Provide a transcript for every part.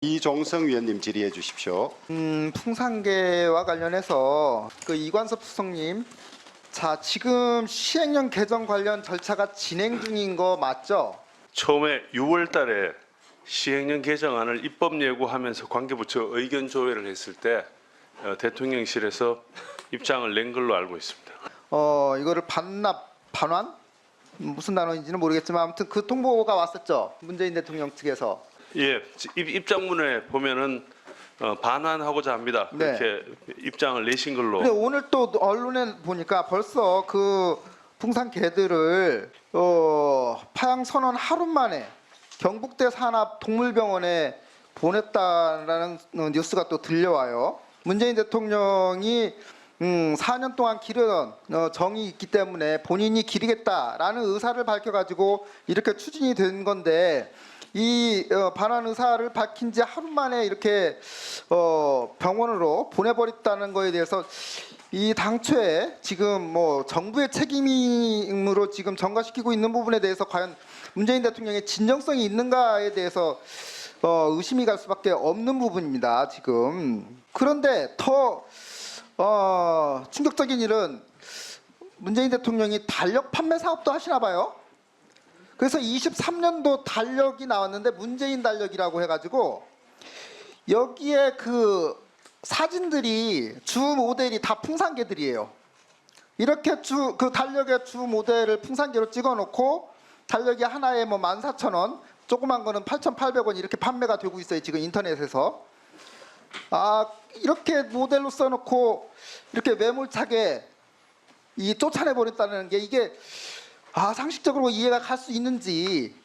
이종성 위원님 질의해 주십시오. 풍산계와 관련해서 그 이관섭 수석님, 자 지금 시행령 개정 관련 절차가 진행 중인 거 맞죠? 처음에 6월 달에 시행령 개정안을 입법 예고하면서 관계부처 의견 조회를 했을 때 대통령실에서 입장을 낸 걸로 알고 있습니다. 이거를 반환 무슨 단어인지는 모르겠지만 아무튼 그 통보가 왔었죠. 문재인 대통령 측에서. 예, 입장문에 보면은 반환하고자 합니다. 네. 그렇게 입장을 내신 걸로. 근데 오늘 또 언론에 보니까 벌써 그 풍산개들을 파양 선언 하루 만에 경북대 산업동물병원에 보냈다라는 뉴스가 또 들려와요. 문재인 대통령이 4년 동안 기르던 정이 있기 때문에 본인이 기르겠다라는 의사를 밝혀가지고 이렇게 추진이 된 건데, 이 반환 의사를 밝힌 지 하루 만에 이렇게 병원으로 보내버렸다는 거에 대해서 이 당초에 지금 뭐 정부의 책임으로 지금 전가시키고 있는 부분에 대해서 과연 문재인 대통령의 진정성이 있는가에 대해서 의심이 갈 수밖에 없는 부분입니다. 지금. 그런데 더 충격적인 일은 문재인 대통령이 달력 판매 사업도 하시나 봐요. 그래서 23년도 달력이 나왔는데 문재인 달력이라고 해가지고 여기에 그 사진들이 주 모델이 다 풍산개들이에요. 이렇게 그 달력의 주 모델을 풍산개로 찍어놓고 달력이 하나에 뭐 14,000원, 조그만 거는 8,800원 이렇게 판매가 되고 있어요. 지금 인터넷에서. 이렇게 모델로 써놓고 이렇게 매몰차게 쫓아내 버렸다는 게 이게 상식적으로 이해가 갈 수 있는지,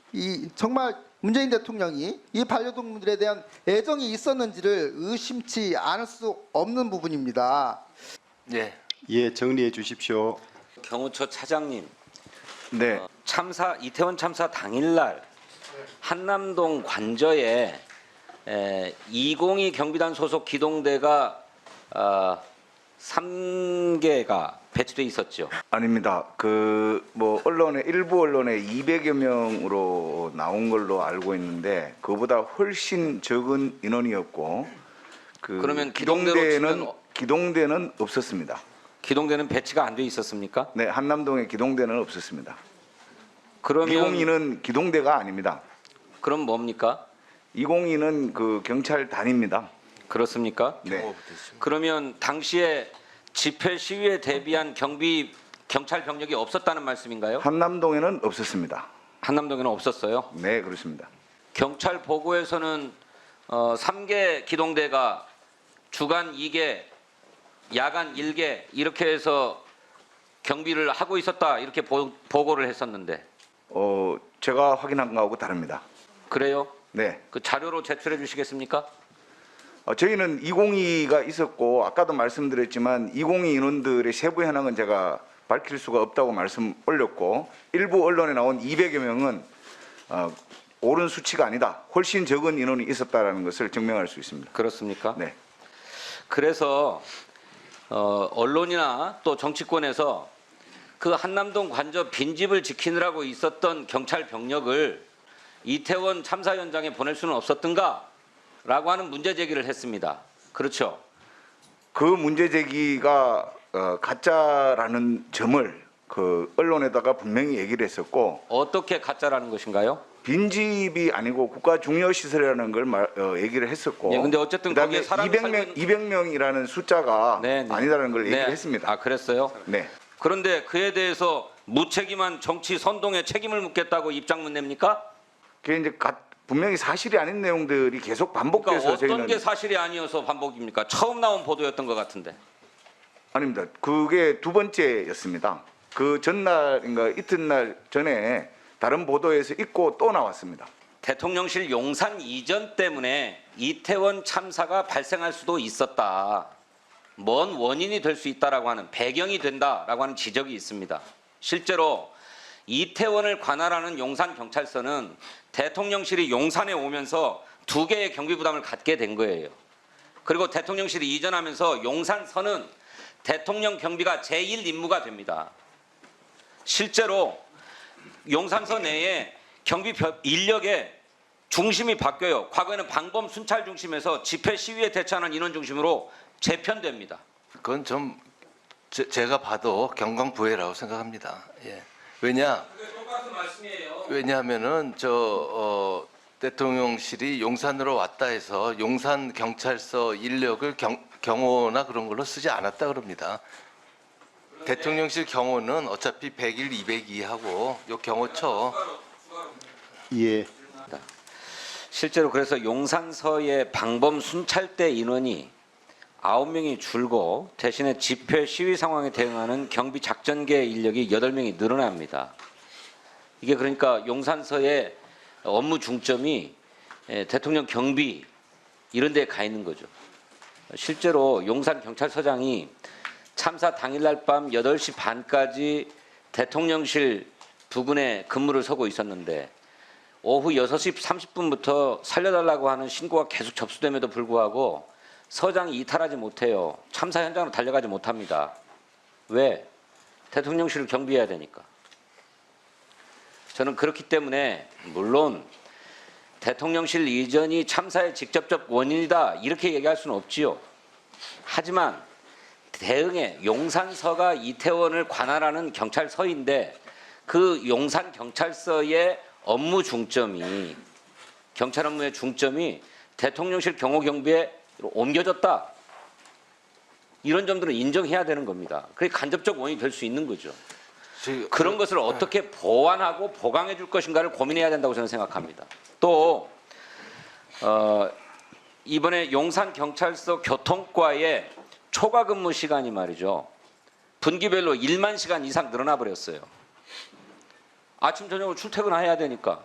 정말 문재인 대통령이 이 반려동물들에 대한 애정이 있었는지를 의심치 않을 수 없는 부분입니다. 네. 예, 정리해 주십시오. 경호처 차장님. 네. 이태원 참사 당일날 한남동 관저에 202 경비단 소속 기동대가 3개가 배치돼 있었죠. 아닙니다. 일부 언론에 200여 명으로 나온 걸로 알고 있는데 그보다 훨씬 적은 인원이었고, 그러면 기동대는 기동대는 없었습니다. 기동대는 배치가 안 돼 있었습니까? 네, 한남동에 기동대는 없었습니다. 그러면 202는 기동대가 아닙니다. 그럼 뭡니까? 202는 그 경찰단입니다. 그렇습니까? 네. 그러면 당시에 집회 시위에 대비한 경찰 병력이 없었다는 말씀인가요? 한남동에는 없었습니다. 한남동에는 없었어요. 네, 그렇습니다. 경찰 보고에서는 3개 기동대가 주간 2개, 야간 1개 이렇게 해서 경비를 하고 있었다 이렇게 보고를 했었는데. 제가 확인한 거하고 다릅니다. 그래요? 네. 그 자료로 제출해 주시겠습니까? 저희는 202가 있었고, 아까도 말씀드렸지만 202 인원들의 세부 현황은 제가 밝힐 수가 없다고 말씀 올렸고, 일부 언론에 나온 200여 명은 옳은 수치가 아니다, 훨씬 적은 인원이 있었다라는 것을 증명할 수 있습니다. 그렇습니까? 네. 그래서 언론이나 또 정치권에서 그 한남동 관저 빈집을 지키느라고 있었던 경찰 병력을 이태원 참사 현장에 보낼 수는 없었던가? 라고 하는 문제 제기를 했습니다. 그렇죠? 그 문제 제기가 가짜라는 점을 그 언론에다가 분명히 얘기를 했었고, 어떻게 가짜라는 것인가요? 빈집이 아니고 국가 중요 시설이라는 걸 얘기를 했었고, 네, 근데 어쨌든 그다음에 거기에 사람이 200명이라는 숫자가 네, 네. 아니라는 걸 얘기를 네. 했습니다. 그랬어요? 네. 그런데 그에 대해서 무책임한 정치 선동에 책임을 묻겠다고 입장문 냅니까? 그게 이제 분명히 사실이 아닌 내용들이 계속 반복돼서 그러니까 어떤 저희는 게 사실이 아니어서 반복입니까? 처음 나온 보도였던 것 같은데. 아닙니다. 그게 두 번째였습니다. 그 전날인가 이튿날 전에 다른 보도에서 있고 또 나왔습니다. 대통령실 용산 이전 때문에 이태원 참사가 발생할 수도 있었다. 뭔 원인이 될 수 있다라고 하는, 배경이 된다라고 하는 지적이 있습니다. 실제로 이태원을 관할하는 용산경찰서는 대통령실이 용산에 오면서 2개의 경비 부담을 갖게 된 거예요. 그리고 대통령실이 이전하면서 용산서는 대통령 경비가 제1 임무가 됩니다. 실제로 용산서 내에 경비 인력의 중심이 바뀌어요. 과거에는 방범 순찰 중심에서 집회 시위에 대처하는 인원 중심으로 재편됩니다. 그건 좀 제가 봐도 경강부회라고 생각합니다. 예. 똑같은 말씀이에요. 왜냐하면은 대통령실이 용산으로 왔다 해서 용산 경찰서 인력을 경호나 그런 걸로 쓰지 않았다 그럽니다. 대통령실 경호는 어차피 100일, 202 하고 요 경호처. 예. 실제로 그래서 용산서의 방범 순찰대 인원이 9명이 줄고 대신에 집회 시위 상황에 대응하는 경비 작전계 인력이 8명이 늘어납니다. 이게 그러니까 용산서의 업무 중점이 대통령 경비 이런 데에 가 있는 거죠. 실제로 용산 경찰서장이 참사 당일날 밤 8시 반까지 대통령실 부근에 근무를 서고 있었는데 오후 6시 30분부터 살려달라고 하는 신고가 계속 접수됨에도 불구하고 서장이 이탈하지 못해요. 참사 현장으로 달려가지 못합니다. 왜? 대통령실을 경비해야 되니까. 저는 그렇기 때문에 물론 대통령실 이전이 참사의 직접적 원인이다 이렇게 얘기할 수는 없지요. 하지만 대응에 용산서가 이태원을 관할하는 경찰서인데 그 용산 경찰서의 업무 중점이 경찰 업무의 중점이 대통령실 경호 경비에 옮겨졌다. 이런 점들은 인정해야 되는 겁니다. 그게 간접적 원인이 될 수 있는 거죠. 그런 것을 어떻게 보완하고 보강해 줄 것인가를 고민해야 된다고 저는 생각합니다. 또 이번에 용산 경찰서 교통과의 초과 근무 시간이 말이죠. 분기별로 1만 시간 이상 늘어나 버렸어요. 아침 저녁으로 출퇴근해야 되니까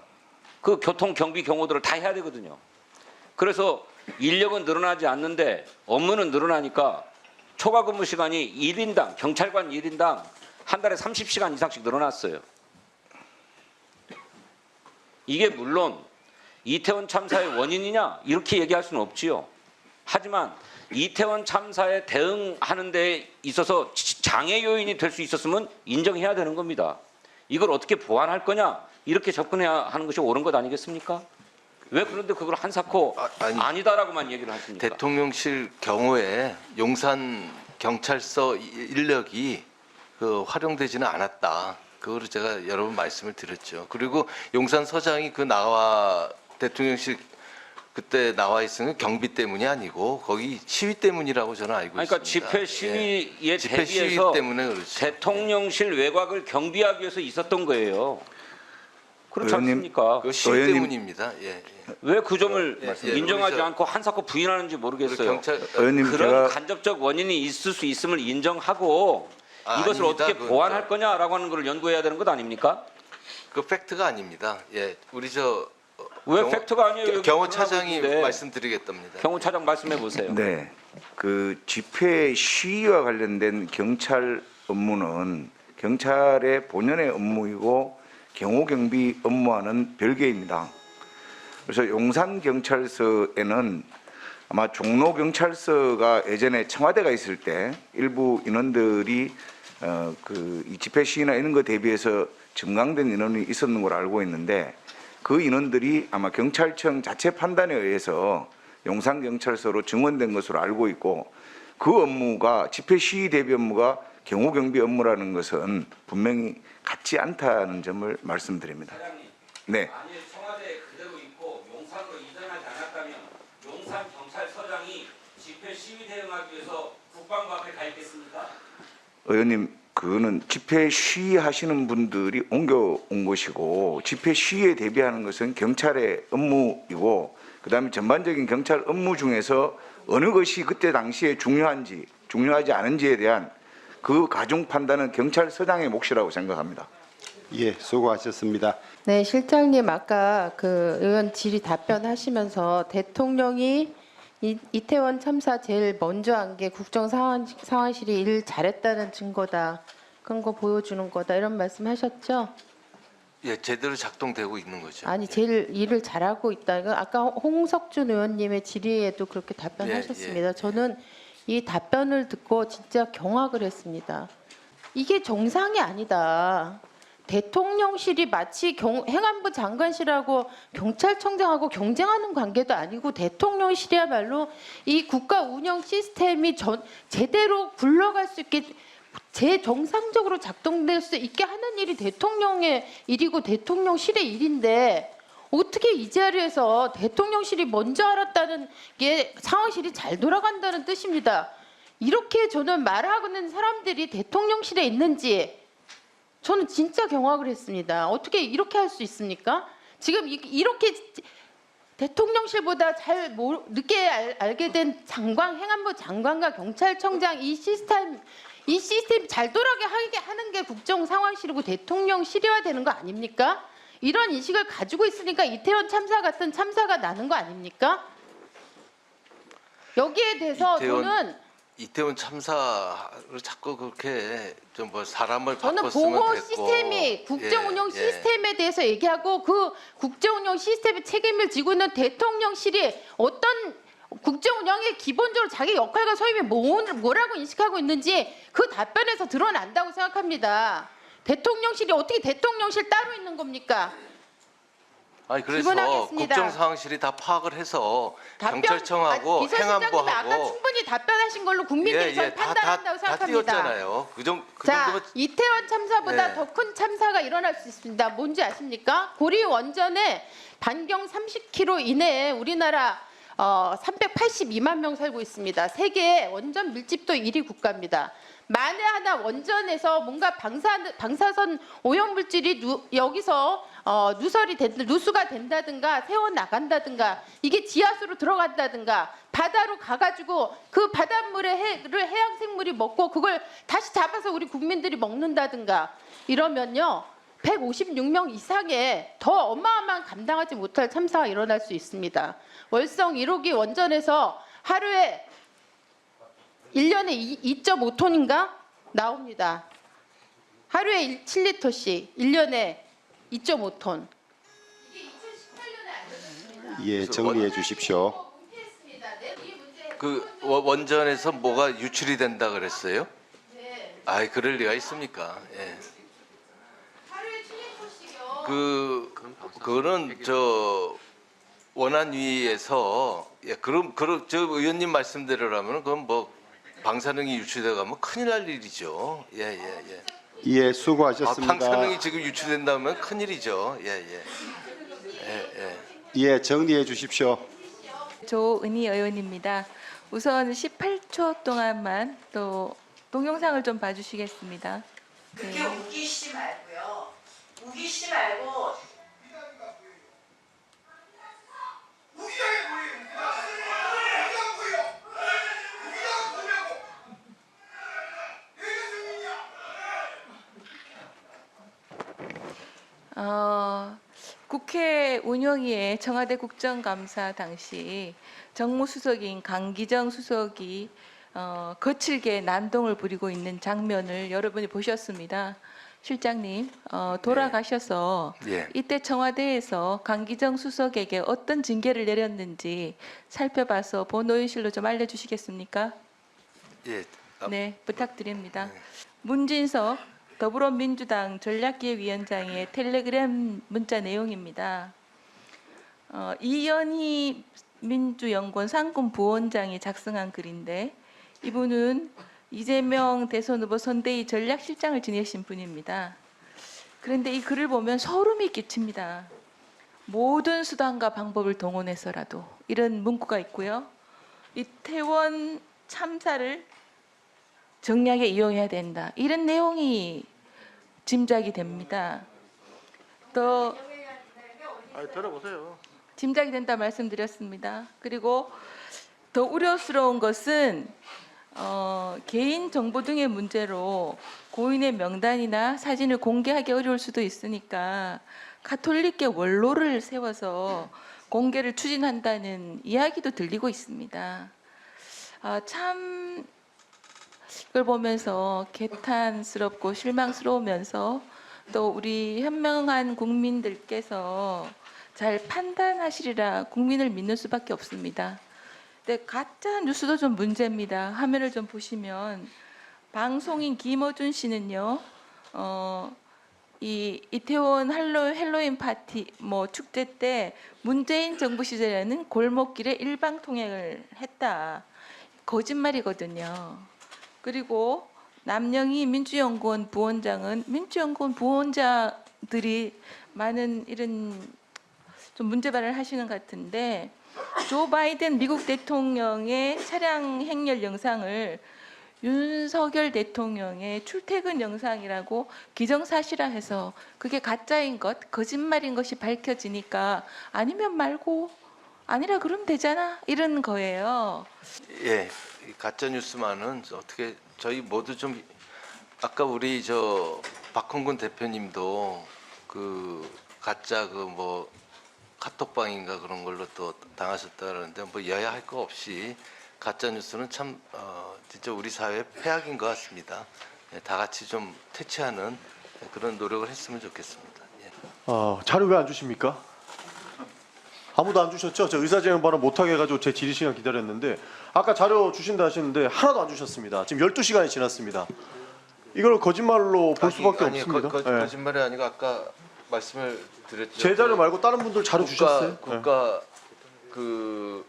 그 교통 경비 경호들을 다 해야 되거든요. 그래서 인력은 늘어나지 않는데 업무는 늘어나니까 초과 근무 시간이 1인당 경찰관 1인당 한 달에 30시간 이상씩 늘어났어요. 이게 물론 이태원 참사의 원인이냐 이렇게 얘기할 수는 없지요. 하지만 이태원 참사에 대응하는 데 있어서 장애 요인이 될 수 있었으면 인정해야 되는 겁니다. 이걸 어떻게 보완할 거냐 이렇게 접근해야 하는 것이 옳은 것 아니겠습니까? 왜 그런데 그걸 한사코 아니다라고만 얘기를 하십니까? 대통령실 경호에 용산 경찰서 인력이 활용되지는 않았다. 그거를 제가 여러 번 말씀을 드렸죠. 그리고 용산 서장이 대통령실 그때 나와 있으면 경비 때문이 아니고 거기 시위 때문이라고 저는 알고 그러니까 있습니다. 집회 시위에 집회 시위 대비해서 때문에 그렇죠. 대통령실 외곽을 경비하기 위해서 있었던 거예요. 그렇지 의원님, 않습니까? 그 시위 의원님, 때문입니다. 예. 왜 그 점을 예, 인정하지 우리 않고 한사코 부인하는지 모르겠어요. 경찰 의원님 그런 제가 간접적 원인이 있을 수 있음을 인정하고 이것을 아닙니다. 어떻게 그건 보완할 거냐라고 하는 걸 연구해야 되는 것 아닙니까? 그 팩트가 아닙니다. 예, 우리 왜 팩트가 아니에요? 여기 경호차장이 드러나고 있는데. 말씀드리겠답니다. 경호차장 말씀해 보세요. 네, 그 집회 시위와 관련된 경찰 업무는 경찰의 본연의 업무이고 경호 경비 업무와는 별개입니다. 그래서 용산 경찰서에는 아마 종로 경찰서가 예전에 청와대가 있을 때 일부 인원들이 이 집회 시위나 이런 거 대비해서 증강된 인원이 있었는 걸 알고 있는데 그 인원들이 아마 경찰청 자체 판단에 의해서 용산 경찰서로 증원된 것으로 알고 있고 그 업무가 집회 시위 대비 업무가 경호 경비 업무라는 것은 분명히 같지 않다는 점을 말씀드립니다. 네. 만일 청와대에 그대로 있고 용산으로 이전하지 않았다면 용산 경찰서장이 집회 시위 대응하기 위해서 국방부 앞에 가 있겠습니까? 의원님, 그거는 집회 시위하시는 분들이 옮겨온 것이고 집회 시위에 대비하는 것은 경찰의 업무이고 그다음에 전반적인 경찰 업무 중에서 어느 것이 그때 당시에 중요한지 중요하지 않은지에 대한 그 가중 판단은 경찰서장의 몫이라고 생각합니다. 예, 수고하셨습니다. 네, 실장님 아까 그 의원 질의 답변하시면서 대통령이 이태원 참사 제일 먼저 한 게 국정상황실이 일 잘했다는 증거다. 그런 거 보여주는 거다. 이런 말씀하셨죠? 예, 제대로 작동되고 있는 거죠. 아니 제일 일을 잘하고 있다. 이거 아까 홍석준 의원님의 질의에도 그렇게 답변하셨습니다. 예. 저는 이 답변을 듣고 진짜 경악을 했습니다. 이게 정상이 아니다. 대통령실이 마치 행안부 장관실하고 경찰청장하고 경쟁하는 관계도 아니고 대통령실이야말로 이 국가 운영 시스템이 제대로 굴러갈 수 있게 제정상적으로 작동될 수 있게 하는 일이 대통령의 일이고 대통령실의 일인데 어떻게 이 자리에서 대통령실이 먼저 알았다는 게 상황실이 잘 돌아간다는 뜻입니다. 이렇게 저는 말하는 사람들이 대통령실에 있는지 저는 진짜 경악을 했습니다. 어떻게 이렇게 할 수 있습니까? 지금 이렇게 대통령실보다 늦게 알게 된 행안부 장관과 경찰청장 이 시스템 잘 돌아가게 하는 게 국정상황실이고 대통령실이어야 되는 거 아닙니까? 이런 인식을 가지고 있으니까 이태원 참사 같은 참사가 나는 거 아닙니까? 여기에 대해서 저는 이태원 참사를 자꾸 그렇게 좀 뭐 사람을 저는 바꿨으면 보고 됐고 시스템이 국정운영 예, 시스템에 대해서 얘기하고 그 국정운영 시스템의 책임을 지고 있는 대통령실이 어떤 국정운영의 기본적으로 자기 역할과 소임이 뭐라고 인식하고 있는지 그 답변에서 드러난다고 생각합니다. 대통령실이 어떻게 대통령실 따로 있는 겁니까? 아니 그래서 질문하겠습니다. 국정상황실이 다 파악을 해서 답변- 경찰청하고 비서실장님이 아까 행안부하고 충분히 답변하신 걸로 국민들이 저는 판단한다고 다 생각합니다. 띄웠잖아요. 그 자, 정도면 이태원 참사보다 네. 더 큰 참사가 일어날 수 있습니다. 뭔지 아십니까? 고리 원전에 반경 30km 이내에 우리나라 382만 명 살고 있습니다. 세계 원전 밀집도 1위 국가입니다. 만에 하나 원전에서 뭔가 방사선 오염물질이 여기서 누수가 된다든가 새어 나간다든가 이게 지하수로 들어간다든가 바다로 가가지고 그 바닷물을 해양 생물이 먹고 그걸 다시 잡아서 우리 국민들이 먹는다든가 이러면요 156명 이상의 더 어마어마한 감당하지 못할 참사가 일어날 수 있습니다. 월성 1호기 원전에서 하루에 1년에 2.5톤인가 나옵니다. 하루에 7리터씩 1년에 2.5톤. 예, 정리해 주십시오. 그 원전에서 뭐가 유출이 된다 그랬어요? 네. 아이 그럴 리가 있습니까? 예. 그거는 저 원안위에서 그럼 저 의원님 말씀대로라면 그건 뭐 방사능이 유출돼 가면 큰일 날 일이죠. 예. 예, 수고하셨습니다. 방사능이 지금 유출된다면 큰일이죠. 예. 예, 정리해 주십시오. 조은희 의원입니다. 우선 18초 동안만 또 동영상을 좀 봐주시겠습니다. 그게 우기시지 말고요. 우기시지 말고 국회 운영위에 청와대 국정감사 당시 정무수석인 강기정 수석이 거칠게 난동을 부리고 있는 장면을 여러분이 보셨습니다. 실장님 돌아가셔서 예. 이때 청와대에서 강기정 수석에게 어떤 징계를 내렸는지 살펴봐서 본의원실로 좀 알려주시겠습니까? 예. 네, 부탁드립니다. 문진석 더불어민주당 전략기획위원장의 텔레그램 문자 내용입니다. 이연희 민주연구원 상금 부원장이 작성한 글인데 이분은 이재명 대선 후보 선대위 전략실장을 지내신 분입니다. 그런데 이 글을 보면 소름이 끼칩니다. 모든 수단과 방법을 동원해서라도 이런 문구가 있고요. 이태원 참사를 정략에 이용해야 된다. 이런 내용이 짐작이 됩니다. 또 들어보세요. 짐작이 된다 말씀드렸습니다. 그리고 더 우려스러운 것은 개인 정보 등의 문제로 고인의 명단이나 사진을 공개하기 어려울 수도 있으니까 가톨릭계 원로를 세워서 공개를 추진한다는 이야기도 들리고 있습니다. 참 이걸 보면서 개탄스럽고 실망스러우면서 또 우리 현명한 국민들께서 잘 판단하시리라 국민을 믿는 수밖에 없습니다. 근데 가짜 뉴스도 좀 문제입니다. 화면을 좀 보시면 방송인 김어준 씨는요, 이 이태원 헬로윈 파티 뭐 축제 때 문재인 정부 시절에는 골목길에 일방 통행을 했다. 거짓말이거든요. 그리고 남영희 민주연구원 부원장은 민주연구원 부원장들이 많은 이런 좀 문제발언을 하시는 것 같은데 조 바이든 미국 대통령의 차량 행렬 영상을 윤석열 대통령의 출퇴근 영상이라고 기정사실화해서 그게 가짜인 것, 거짓말인 것이 밝혀지니까 아니면 말고 아니라 그러면 되잖아 이런 거예요. 예, 이 가짜 뉴스만은 어떻게 저희 모두 좀 아까 우리 저 박홍근 대표님도 그 가짜 그 뭐 카톡방인가 그런 걸로 또 당하셨다 그러는데 뭐 여야 할 거 없이 가짜 뉴스는 참 진짜 우리 사회의 폐악인 것 같습니다. 예, 다 같이 좀 퇴치하는 그런 노력을 했으면 좋겠습니다. 예. 자료 왜 안 주십니까? 아무도 안 주셨죠? 저 의사진행 발언 못하게 해가지고 제 질의 시간 기다렸는데 아까 자료 주신다 하시는데 하나도 안 주셨습니다. 지금 12시간이 지났습니다. 이걸 거짓말로 볼 수밖에 없습니다. 예. 거짓말이 아니고 아까 말씀을 드렸죠. 제 자료 말고 다른 분들 자료 주셨어요? 국가 그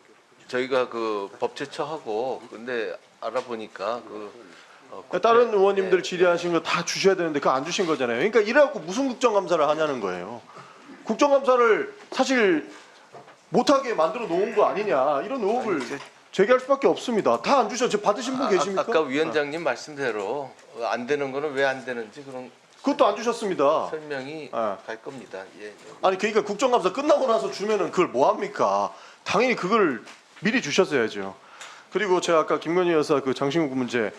저희가 그 법제처하고 근데 알아보니까 다른 의원님들 질의하신 거 다 주셔야 되는데 그거 안 주신 거잖아요. 그러니까 이래갖고 무슨 국정감사를 하냐는 거예요. 국정감사를 사실 못하게 만들어 놓은 거 아니냐 이런 의혹을 제기할 수밖에 없습니다. 다 안 주셔. 받으신 분 계십니까? 아까 위원장님 말씀대로 안 되는 거는 왜 안 되는지 그런 그것도 안 주셨습니다. 설명이 갈 겁니다. 예. 아니 그러니까 국정감사 끝나고 나서 주면은 그걸 뭐 합니까? 당연히 그걸 미리 주셨어야죠. 그리고 제가 아까 김건희 여사 그 장신구 문제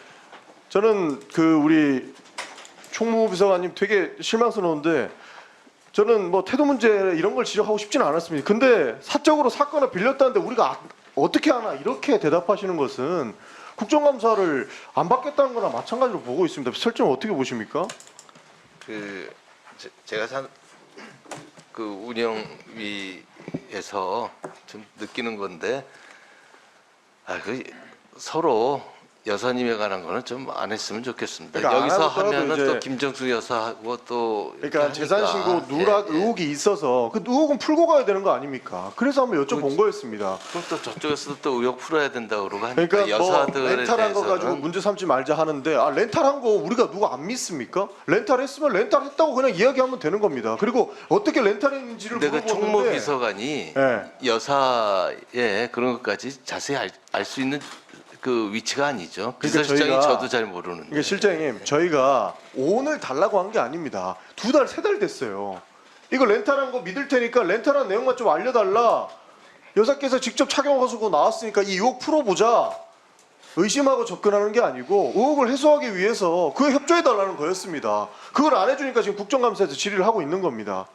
저는 그 우리 총무비서관님 되게 실망스러운데 저는 뭐 태도 문제 이런 걸 지적하고 싶지는 않았습니다. 근데 사적으로 사건을 빌렸다는데 우리가 어떻게 하나 이렇게 대답하시는 것은 국정감사를 안 받겠다는 거나 마찬가지로 보고 있습니다. 설정 어떻게 보십니까? 제가 그 운영위에서 좀 느끼는 건데 서로 여사님에 관한 거는 좀 안 했으면 좋겠습니다. 그러니까 여기서 안 하더라도 하면은 이제 또 김정숙 여사하고 또 그러니까 재산 신고 누락 의혹이 있어서 그 의혹은 풀고 가야 되는 거 아닙니까? 그래서 한번 여쭤본 거였습니다. 그럼 또 저쪽에서도 또 의혹 풀어야 된다고 그러고 하니까 그러니까 뭐 여사들에 렌탈한 거 가지고 대해서는 문제 삼지 말자 하는데 렌탈한 거 우리가 누가 안 믿습니까? 렌탈했으면 렌탈했다고 그냥 이야기하면 되는 겁니다. 그리고 어떻게 렌탈했는지를 내가 물어보는데 총무비서관이 예. 여사의 그런 것까지 자세히 알 수 있는 그 위치가 아니죠. 그러니까 비서실장이 저희가- 저도 잘 모르는데. 그러니까 실장님 저희가 오늘 달라고 한 게 아닙니다. 2달, 3달 됐어요. 이거 렌탈한 거 믿을 테니까 렌탈한 내용만 좀 알려달라. 여사께서 직접 착용하시고 나왔으니까 이 의혹 풀어보자. 의심하고 접근하는 게 아니고 의혹을 해소하기 위해서 그에 협조해달라는 거였습니다. 그걸 안 해주니까 지금 국정감사에서 질의를 하고 있는 겁니다.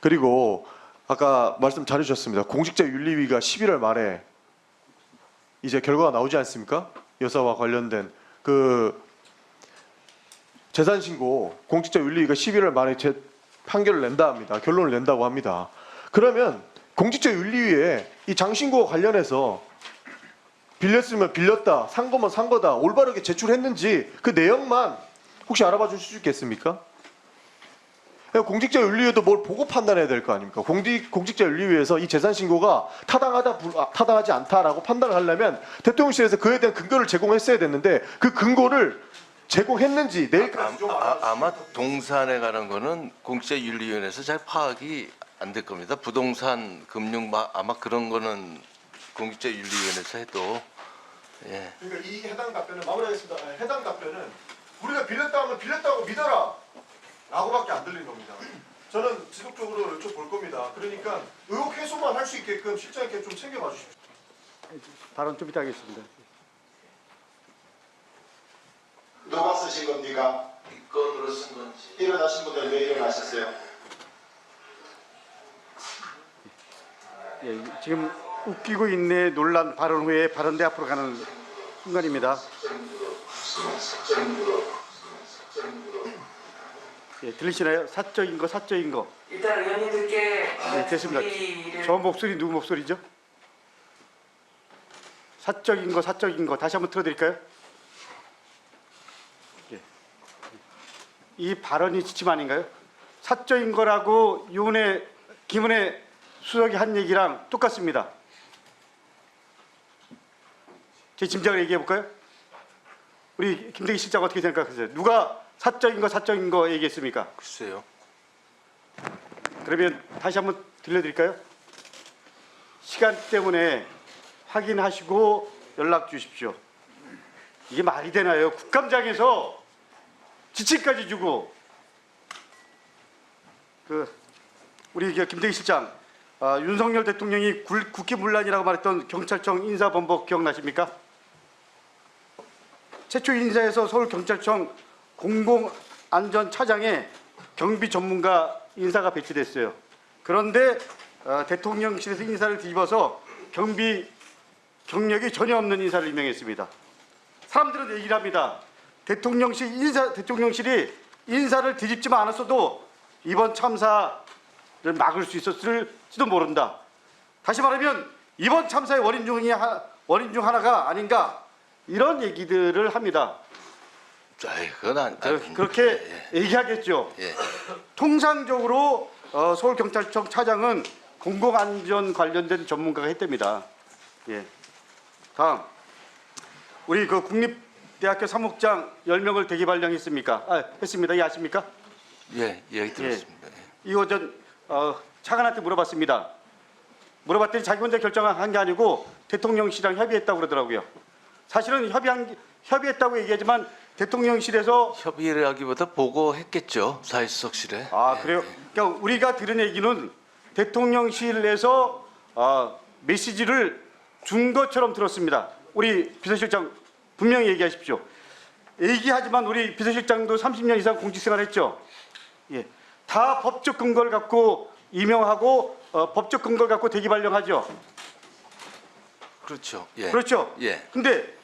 그리고 아까 말씀 잘해주셨습니다. 공직자윤리위가 11월 말에 이제 결과가 나오지 않습니까? 여사와 관련된 그 재산신고 공직자윤리위가 11월 말에 판결을 낸다 합니다. 결론을 낸다고 합니다. 그러면 공직자윤리위에 이 장신고와 관련해서 빌렸으면 빌렸다, 산 거면 산 거다, 올바르게 제출했는지 그 내용만 혹시 알아봐 주실 수 있겠습니까? 공직자윤리위에도 뭘 보고 판단해야 될 거 아닙니까? 공직자윤리위에서 이 재산신고가 타당하지 않다라고 판단을 하려면 대통령실에서 그에 대한 근거를 제공했어야 됐는데 그 근거를 제공했는지 내일까지 좀 아마 동산에 관한 거는 공직자윤리위원회에서 잘 파악이 안 될 겁니다. 부동산, 금융 아마 그런 거는 공직자윤리위원회에서 해도 예. 그러니까 이 해당 답변은 마무리하겠습니다. 해당 답변은 우리가 빌렸다 하면 빌렸다고 믿어라 라고밖에 안 들린 겁니다. 저는 지속적으로 여쭤볼 겁니다. 그러니까 의혹 해소만 할 수 있게끔 실장님께 좀 챙겨봐 주십시오. 발언 좀 이따 하겠습니다. 누가 쓰신 겁니까? 이 건으로 쓴 건지. 일어나신 분들 왜 일어나셨어요? 예, 지금 웃기고 있네 논란 발언 후에 발언대 앞으로 가는 순간입니다. 예, 들리시나요? 사적인 거, 사적인 거. 일단 의원님들께 네, 됐습니다. 저 목소리 누구 목소리죠? 사적인 거, 사적인 거 다시 한번 틀어드릴까요? 예. 이 발언이 지침 아닌가요? 사적인 거라고 김은혜 수석이 한 얘기랑 똑같습니다. 제 짐작을 얘기해 볼까요? 우리 김대기 실장 어떻게 생각하세요? 누가 사적인 거 얘기했습니까? 글쎄요. 그러면 다시 한번 들려드릴까요? 시간 때문에 확인하시고 연락 주십시오. 이게 말이 되나요? 국감장에서 지침까지 주고 우리 김대기 실장 윤석열 대통령이 국기문란이라고 말했던 경찰청 인사범벅 기억나십니까? 최초 인사에서 서울경찰청 공공안전차장에 경비 전문가 인사가 배치됐어요. 그런데 대통령실에서 인사를 뒤집어서 경비 경력이 전혀 없는 인사를 임명했습니다. 사람들은 얘기를 합니다. 대통령실이 인사를 뒤집지만 않았어도 이번 참사를 막을 수 있었을지도 모른다. 다시 말하면 이번 참사의 원인 중 하나가 아닌가 이런 얘기들을 합니다. 그건 그렇게 얘기하겠죠. 예. 통상적으로 서울경찰청 차장은 공공안전 관련된 전문가가 했답니다. 예. 다음 우리 국립대학교 사무국장 10명을 대기 발령했습니까? 했습니다. 이 아십니까? 예, 이야기 들었습니다. 이거 차관한테 물어봤습니다. 물어봤더니 자기 혼자 결정한 게 아니고 대통령실이랑 협의했다고 그러더라고요. 사실은 협의했다고 얘기하지만 대통령실에서 협의를 하기보다 보고했겠죠. 사회수석실에. 그래요? 그러니까 우리가 들은 얘기는 대통령실에서 메시지를 준 것처럼 들었습니다. 우리 비서실장 분명히 얘기하십시오. 얘기하지만 우리 비서실장도 30년 이상 공직생활했죠. 예, 다 법적 근거를 갖고 임명하고 법적 근거를 갖고 대기 발령하죠. 그렇죠. 예. 그렇죠. 예. 근데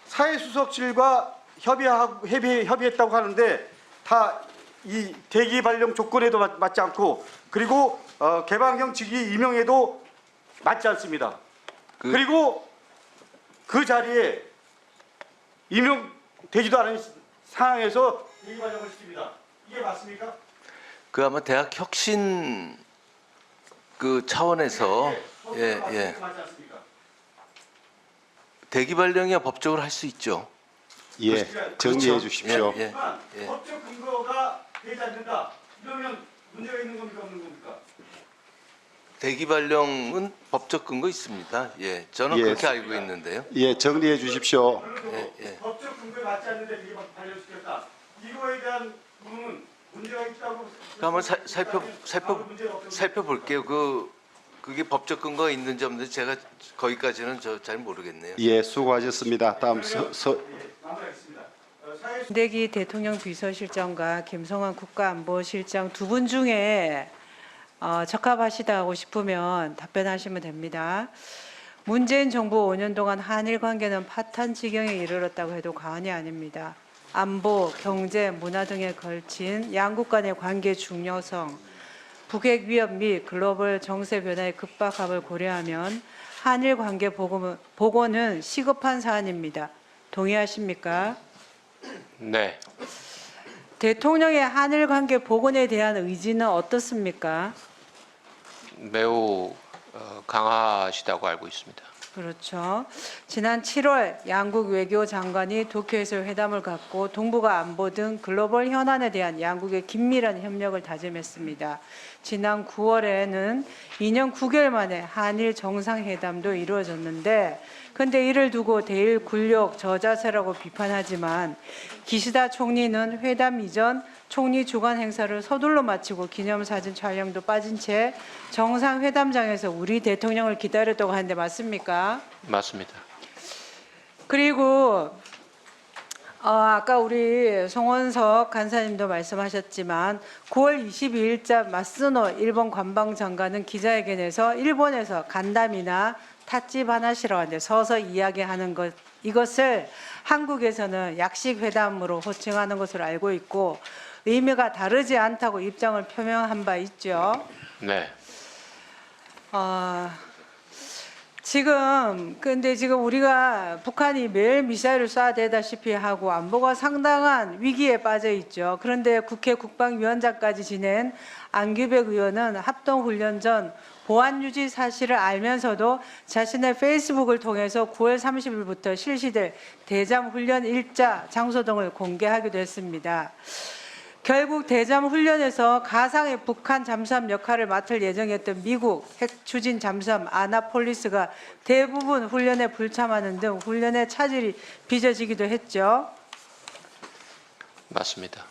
사회수석실과 협의했다고 하는데 다 이 대기 발령 조건에도 맞지 않고 그리고 개방형 직위 임명에도 맞지 않습니다. 그리고 그 자리에 임명되지도 않은 상황에서 대기 발령을 시킵니다. 이게 맞습니까? 아마 대학 혁신 차원에서 맞지 않습니까? 대기 발령이야 법적으로 할 수 있죠. 예, 정리해 주십시오. 예. 법적 근거가 되지 않는다. 이러면 문제가 있는 겁니까 없는 겁니까? 대기 발령은 법적 근거 있습니다. 예, 저는 예. 그렇게 알고 있는데요. 예, 정리해 주십시오. 예. 법적 근거에 맞지 않는데 대기 발령시켰다. 이거에 대한 부분은 문제가 있다고. 한번 살펴볼게요. 그게 법적 근거가 있는지 없는지 제가 거기까지는 잘 모르겠네요. 예, 수고하셨습니다. 다음 김대기 대통령 비서실장과 김성환 국가안보실장 두 분 중에 적합하시다고 싶으면 답변하시면 됩니다. 문재인 정부 5년 동안 한일 관계는 파탄 지경에 이르렀다고 해도 과언이 아닙니다. 안보, 경제, 문화 등에 걸친 양국 간의 관계 중요성, 북핵 위협 및 글로벌 정세 변화의 급박함을 고려하면 한일 관계 복원은 시급한 사안입니다. 동의하십니까? 네. 대통령의 한일 관계 복원에 대한 의지는 어떻습니까? 매우 강하시다고 알고 있습니다. 그렇죠. 지난 7월 양국 외교장관이 도쿄에서 회담을 갖고 동북아 안보 등 글로벌 현안에 대한 양국의 긴밀한 협력을 다짐했습니다. 지난 9월에는 2년 9개월 만에 한일 정상회담도 이루어졌는데 근데 이를 두고 대일 굴욕 저자세라고 비판하지만 기시다 총리는 회담 이전 총리 주관 행사를 서둘러 마치고 기념사진 촬영도 빠진 채 정상회담장에서 우리 대통령을 기다렸다고 하는데 맞습니까? 맞습니다. 그리고 아까 우리 송원석 간사님도 말씀하셨지만 9월 22일자 마쓰노 일본 관방장관은 기자회견에서 일본에서 간담이나 탓집 하나시라고 하는데 서서 이야기하는 것 이것을 한국에서는 약식 회담으로 호칭하는 것으로 알고 있고 의미가 다르지 않다고 입장을 표명한 바 있죠. 네. 근데 지금 우리가 북한이 매일 미사일을 쏴대다시피 하고 안보가 상당한 위기에 빠져 있죠. 그런데 국회 국방위원장까지 지낸 안규백 의원은 합동훈련 전 보안 유지 사실을 알면서도 자신의 페이스북을 통해서 9월 30일부터 실시될 대잠 훈련 일자, 장소 등을 공개하기도 했습니다. 결국 대잠 훈련에서 가상의 북한 잠수함 역할을 맡을 예정이었던 미국 핵 추진 잠수함 아나폴리스가 대부분 훈련에 불참하는 등 훈련의 차질이 빚어지기도 했죠. 맞습니다.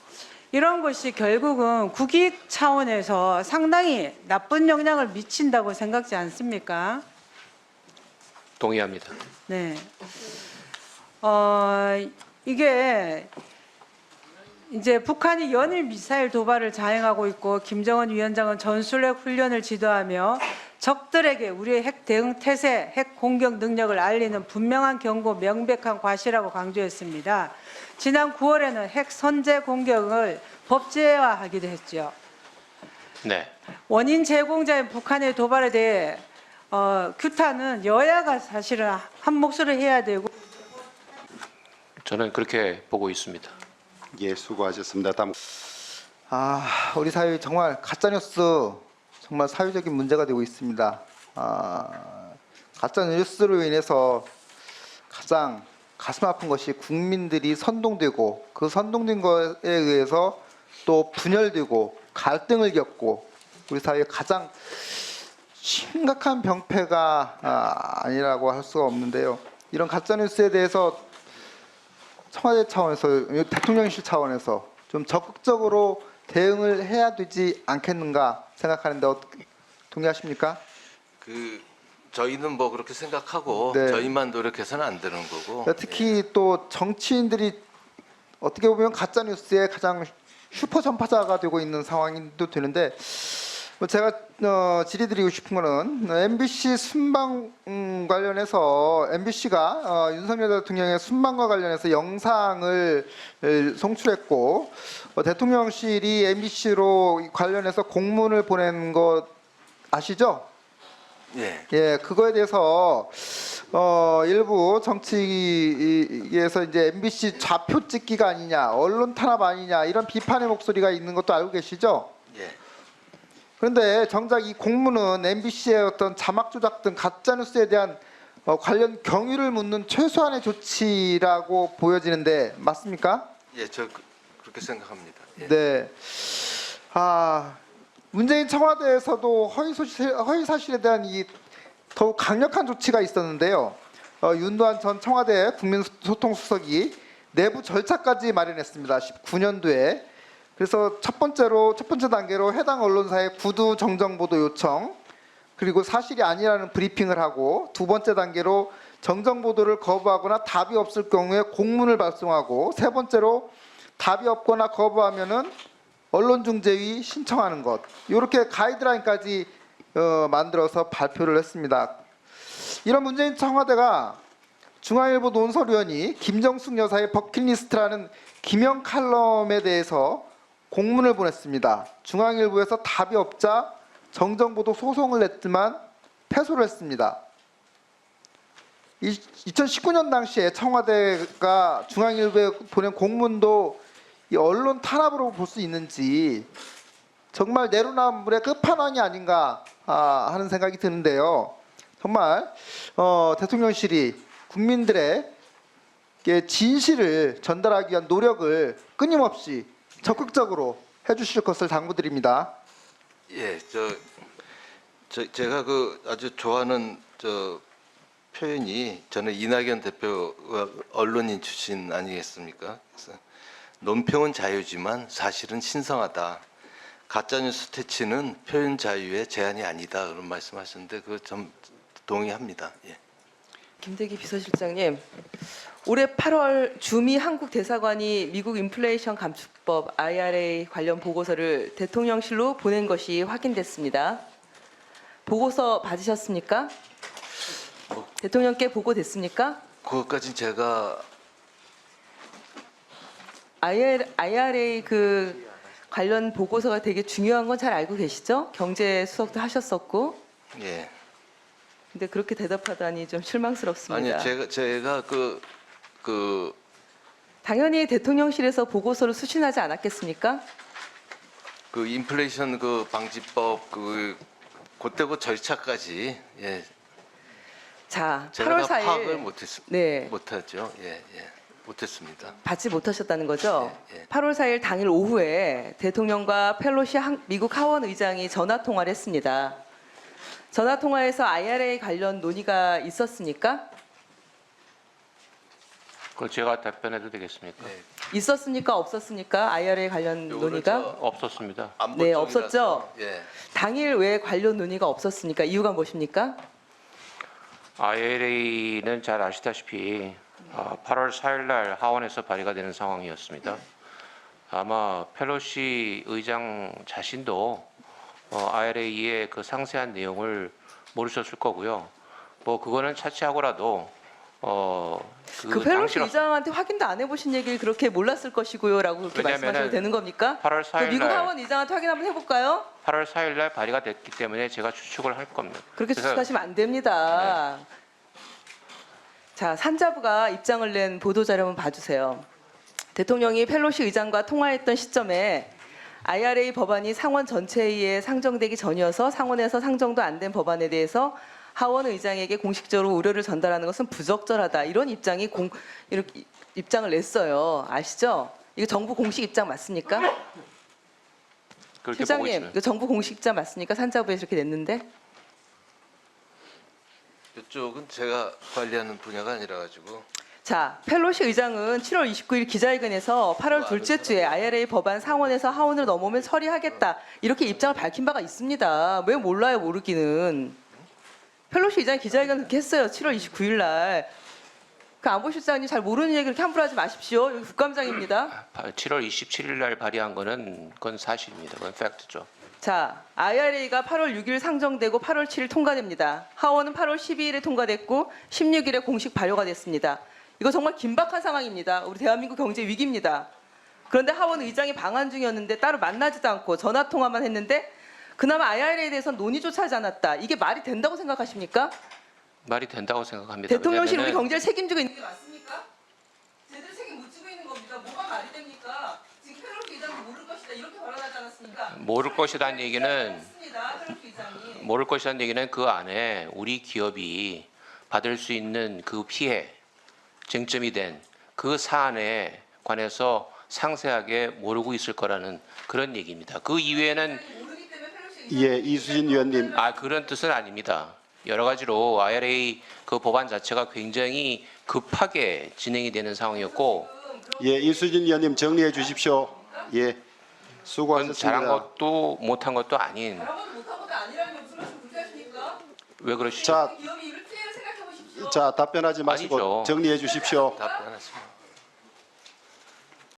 이런 것이 결국은 국익 차원에서 상당히 나쁜 영향을 미친다고 생각지 않습니까? 동의합니다. 네. 이게 이제 북한이 연일 미사일 도발을 자행하고 있고 김정은 위원장은 전술핵 훈련을 지도하며 적들에게 우리의 핵 대응 태세, 핵 공격 능력을 알리는 분명한 경고, 명백한 과시라고 강조했습니다. 지난 9월에는 핵 선제 공격을 법제화하기도 했죠. 네. 원인 제공자인 북한의 도발에 대해 규탄은 여야가 사실은 한 몫을 해야 되고. 저는 그렇게 보고 있습니다. 예, 수고하셨습니다. 다음 우리 사회 정말 가짜뉴스 정말 사회적인 문제가 되고 있습니다. 가짜뉴스로 인해서 가장 가슴 아픈 것이 국민들이 선동되고 그 선동된 것에 의해서 또 분열되고 갈등을 겪고 우리 사회의 가장 심각한 병폐가 아니라고 할 수가 없는데요. 이런 가짜뉴스에 대해서 청와대 차원에서 대통령실 차원에서 좀 적극적으로 대응을 해야 되지 않겠는가 생각하는데 어떻게 동의하십니까? 저희는 뭐 그렇게 생각하고 네. 저희만 노력해서는 안 되는 거고. 특히 또 정치인들이 어떻게 보면 가짜 뉴스의 가장 슈퍼 전파자가 되고 있는 상황도 되는데 제가 질의드리고 싶은 거는 MBC 순방 관련해서 MBC가 윤석열 대통령의 순방과 관련해서 영상을 송출했고 대통령실이 MBC로 관련해서 공문을 보낸 것 아시죠? 예, 그거에 대해서 일부 정치에서 이제 MBC 좌표 찍기가 아니냐, 언론 탄압 아니냐 이런 비판의 목소리가 있는 것도 알고 계시죠? 예. 그런데 정작 이 공문은 MBC의 어떤 자막 조작 등 가짜 뉴스에 대한 관련 경위를 묻는 최소한의 조치라고 보여지는데 맞습니까? 예, 저 그렇게 생각합니다. 예. 네. 문재인 청와대에서도 허위 사실에 대한 이 더욱 강력한 조치가 있었는데요. 윤도한 전 청와대 국민소통수석이 내부 절차까지 마련했습니다. 19년도에. 그래서 첫 번째 단계로 해당 언론사의 구두 정정보도 요청, 그리고 사실이 아니라는 브리핑을 하고 두 번째 단계로 정정보도를 거부하거나 답이 없을 경우에 공문을 발송하고 세 번째로 답이 없거나 거부하면은 언론중재위 신청하는 것, 이렇게 가이드라인까지 만들어서 발표를 했습니다. 이런 문재인 청와대가 중앙일보 논설위원이 김정숙 여사의 버킷리스트라는 기명 칼럼에 대해서 공문을 보냈습니다. 중앙일보에서 답이 없자 정정보도 소송을 냈지만 패소를 했습니다. 2019년 당시에 청와대가 중앙일보에 보낸 공문도 이 언론 탄압으로 볼 수 있는지 정말 내로남불의 끝판왕이 아닌가 하는 생각이 드는데요. 정말 대통령실이 국민들의 진실을 전달하기 위한 노력을 끊임없이 적극적으로 해주실 것을 당부드립니다. 예, 제가 아주 좋아하는 표현이 저는 이낙연 대표가 언론인 출신 아니겠습니까? 그래서 논평은 자유지만 사실은 신성하다. 가짜뉴스 퇴치는 표현 자유의 제한이 아니다. 그런 말씀하셨는데 그거 좀 동의합니다. 예. 김대기 비서실장님, 올해 8월 주미 한국 대사관이 미국 인플레이션 감축법 IRA 관련 보고서를 대통령실로 보낸 것이 확인됐습니다. 보고서 받으셨습니까? 대통령께 보고됐습니까? 그것까지 제가 IRA 관련 보고서가 되게 중요한 건 잘 알고 계시죠? 경제 수석도 하셨었고. 예. 근데 그렇게 대답하다니 좀 실망스럽습니다. 아니요, 제가 그 당연히 대통령실에서 보고서를 수신하지 않았겠습니까? 그 인플레이션 그 방지법 그때 그 절차까지 예 자, 제가 8월 다 4일 파악을 네, 못했죠. 예 못했습니다. 받지 못하셨다는 거죠? 예. 8월 4일 당일 오후에 대통령과 펠로시 미국 하원 의장이 전화 통화를 했습니다. 전화 통화에서 IRA 관련 논의가 있었습니까? 그걸 제가 답변해도 되겠습니까? 있었습니까? 없었습니까? IRA 관련 요거를 논의가? 없었습니다. 안보 네, 쪽이라서, 없었죠? 예. 당일 왜 관련 논의가 없었습니까? 이유가 무엇입니까? ILA는 잘 아시다시피 8월 4일 날 하원에서 발의가 되는 상황이었습니다. 아마 펠로시 의장 자신도 ILA의 그 상세한 내용을 모르셨을 거고요. 뭐 그거는 차치하고라도 그 펠로시 당시로- 의장한테 확인도 안 해보신 얘기를 그렇게 몰랐을 것이고요라고 그렇게 왜냐면은 말씀하셔도 되는 겁니까? 8월 그 4일 미국 날 하원 의장한테 확인 한번 해볼까요? 8월 4일 날 발의가 됐기 때문에 제가 추측을 할 겁니다. 그렇게 그래서 추측하시면 안 됩니다. 자, 산자부가 입장을 낸 보도자료 한번 봐주세요. 대통령이 펠로시 의장과 통화했던 시점에 IRA 법안이 상원 전체회의에 상정되기 전이어서 상원에서 상정도 안 된 법안에 대해서 하원 의장에게 공식적으로 우려를 전달하는 것은 부적절하다. 이런 입장이 이렇게 입장을 냈어요. 아시죠? 이거 정부 공식 입장 맞습니까? 그렇게 보고 실장님, 있습니다. 이거 정부 공식 입장 맞습니까? 산자부에서 이렇게 냈는데? 이쪽은 제가 관리하는 분야가 아니라 가지고 자, 펠로시 의장은 7월 29일 기자회견에서 8월 둘째 주에 IRA 법안 상원에서 하원으로 넘어오면 처리하겠다. 이렇게 입장을 밝힌 바가 있습니다. 왜 몰라요, 모르기는. 펠로시 의장이 기자회견 그렇게 했어요. 7월 29일 날. 그 안보실장님 잘 모르는 얘기 그렇게 함부로 하지 마십시오. 여기 국감장입니다. 7월 27일 날 발의한 거는 그건 사실입니다. 그건 팩트죠. 자, IRA가 8월 6일 상정되고 8월 7일 통과됩니다. 하원은 8월 12일에 통과됐고 16일에 공식 발효가 됐습니다. 이거 정말 긴박한 상황입니다. 우리 대한민국 경제 위기입니다. 그런데 하원 의장이 방한 중이었는데 따로 만나지도 않고 전화 통화만 했는데 그나마 IRA에 대해서는 논의조차 하지 않았다. 이게 말이 된다고 생각하십니까? 말이 된다고 생각합니다. 대통령실 우리 왜냐면은 경제를 책임지고 있는 게 맞습니까? 제대로 책임 못 지고 있는 겁니다. 뭐가 말이 됩니까? 지금 펠로시 의장도 모를 것이다. 이렇게 발언하지 않았습니까? 모를 것이라는 얘기는 했습니다. 펠로시 의장이. 모를 것이라는 얘기는 그 안에 우리 기업이 받을 수 있는 그 피해, 쟁점이 된 그 사안에 관해서 상세하게 모르고 있을 거라는 그런 얘기입니다. 그 이외에는 예, 이수진 위원님. 그런 뜻은 아닙니다. 여러 가지로 IRA 그 법안 자체가 굉장히 급하게 진행이 되는 상황이었고 예, 이수진 위원님 정리해 주십시오. 예, 그건 수고하셨습니다. 잘한 것도 못한 것도 아닌 잘하고도 못한 것도 아니라면 무슨 말씀 그렇게 하십니까? 왜 그러시죠? 자, 기업이 이를 피해를 생각해 보십시오. 자 답변하지 마시고 아니죠. 정리해 주십시오. 답변했습니다.